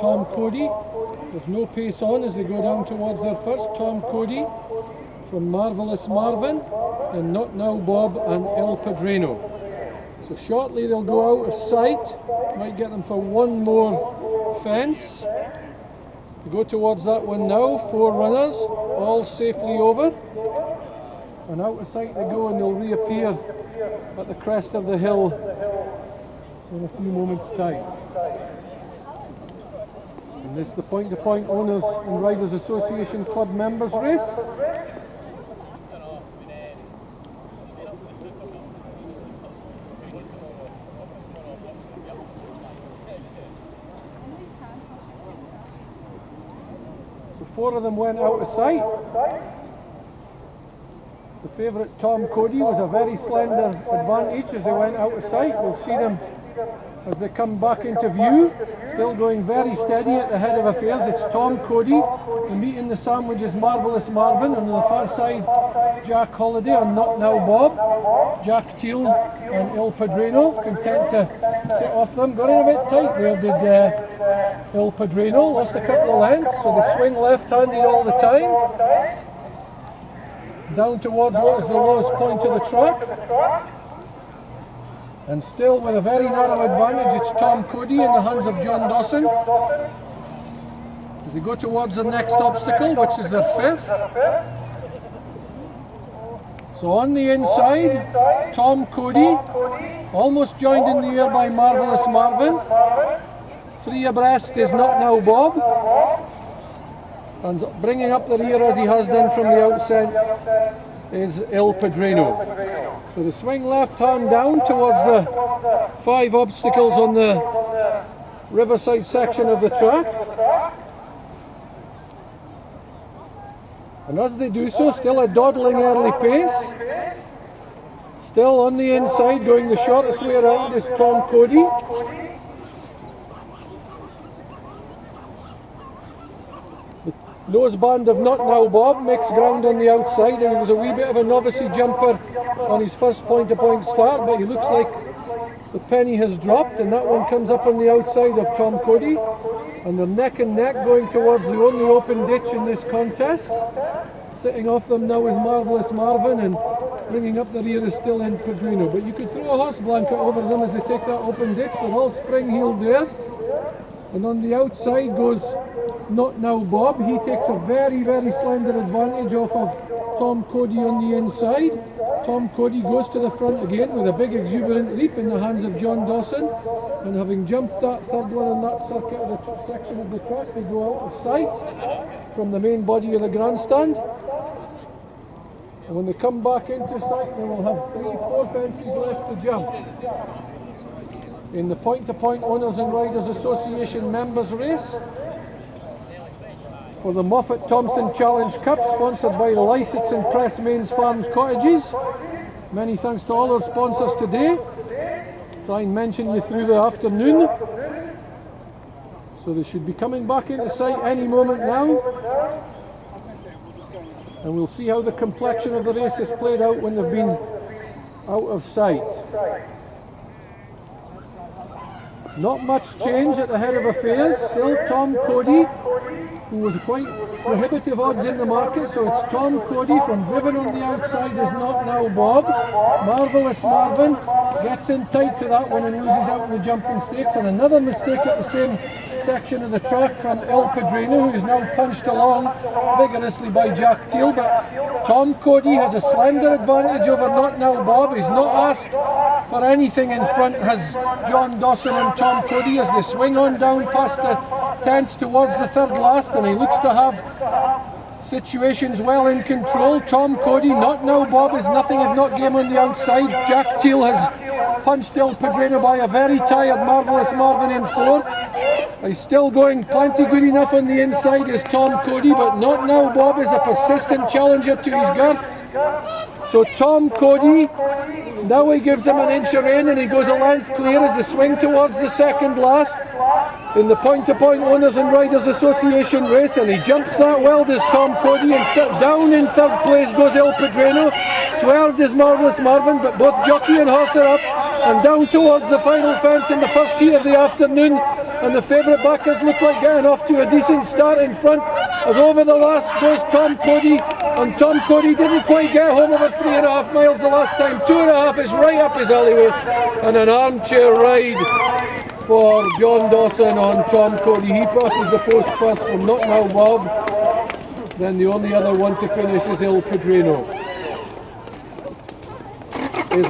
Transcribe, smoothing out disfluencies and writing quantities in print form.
Tom Cody. There's no pace on as they go down towards their first. Tom Cody from Marvellous Marvin, and Notnowbob and El Padrino. So shortly they'll go out of sight. Might get them for one more fence. They go towards that one now. 4 runners, all safely over. And out of sight they go, and they'll reappear at the crest of the hill in a few moments' time. And this is the Point-to-Point Owners and Riders Association Club members race. So 4 of them went out of sight. The favourite Tom Cody was a very slender advantage as they went out of sight. We'll see them as they come back into view. Still going very steady at the head of affairs. It's Tom Cody. The meat in the sandwich is Marvellous Marvin. And on the far side, Jack Holliday and Notnowbob. Jack Teal and El Padrino, content to sit off them. Got in a bit tight there, did El Padrino. Lost a couple of lengths, so they swing left-handed all the time. Down towards what is the lowest point of the track. And still with a very narrow advantage, it's Tom Cody in the hands of John Dawson. As they go towards the next obstacle, which is their 5th. So on the inside, Tom Cody, almost joined in the air by Marvellous Marvin. 3 abreast is Notnowbob. And bringing up the rear as he has done from the outset is El Padrino. So the swing left hand down towards the 5 obstacles on the riverside section of the track. And as they do so, still a dawdling early pace. Still on the inside, going the shortest way around is Tom Cody. Noseband of Notnowbob makes ground on the outside, and he was a wee bit of a novice jumper on his first point-to-point start, but he looks like the penny has dropped, and that one comes up on the outside of Tom Cody, and they're neck and neck going towards the only open ditch in this contest. Sitting off them now is Marvellous Marvin, and bringing up the rear is still El Padrino. But you could throw a horse blanket over them as they take that open ditch. They're all spring-heeled there. And on the outside goes Notnowbob. He takes a very, very slender advantage off of Tom Cody on the inside. Tom Cody goes to the front again with a big exuberant leap in the hands of John Dawson. And having jumped that 3rd one in that circuit of the section of the track, they go out of sight from the main body of the grandstand. And when they come back into sight, they will have 3-4 fences left to jump in the Point-to-Point Owners and Riders Association members race for the Moffat Thompson Challenge Cup, sponsored by the Lysitz and Press Mains Farms Cottages. Many thanks to all our sponsors today. Try and mention you through the afternoon. So they should be coming back into sight any moment now. And we'll see how the complexion of the race is played out when they've been out of sight. Not much change at the head of affairs. Still Tom Cody, who was quite prohibitive odds in the market. So it's Tom Cody. From driven on the outside is Notnowbob. Marvellous Marvin gets in tight to that one and loses out in the jumping stakes. And another mistake at the same section of the track from El Padrino, who is now punched along vigorously by Jack Teal. But Tom Cody has a slender advantage over Notnowbob. He's not asked for anything in front, has John Dawson and Tom Cody, as they swing on down past the tents towards the 3rd last, and he looks to have situations well in control. Tom Cody, Notnowbob is nothing if not game on the outside. Jack Teal has punched El Padrino by a very tired Marvellous Marvin in 4th. He's still going plenty good enough on the inside is Tom Cody, but Notnowbob is a persistent challenger to his girths. So Tom Cody, now he gives him an inch of rain and he goes a length clear as they swing towards the 2nd last. in the point-to-point Owners and Riders Association race, and he jumps that well, does Tom Cody, and down in third place goes El Padrino. Swerved is Marvellous Marvin, but both jockey and horse are up, and down towards the final fence in the first heat of the afternoon, and the favourite backers look like getting off to a decent start in front, as over the last goes Tom Cody, and Tom Cody didn't quite get home over 3.5 miles the last time. 2.5 is right up his alleyway, and an armchair ride for John Dawson on Tom Cody. He passes the post first from Notnowbob. Then the only other one to finish is El Padrino. Is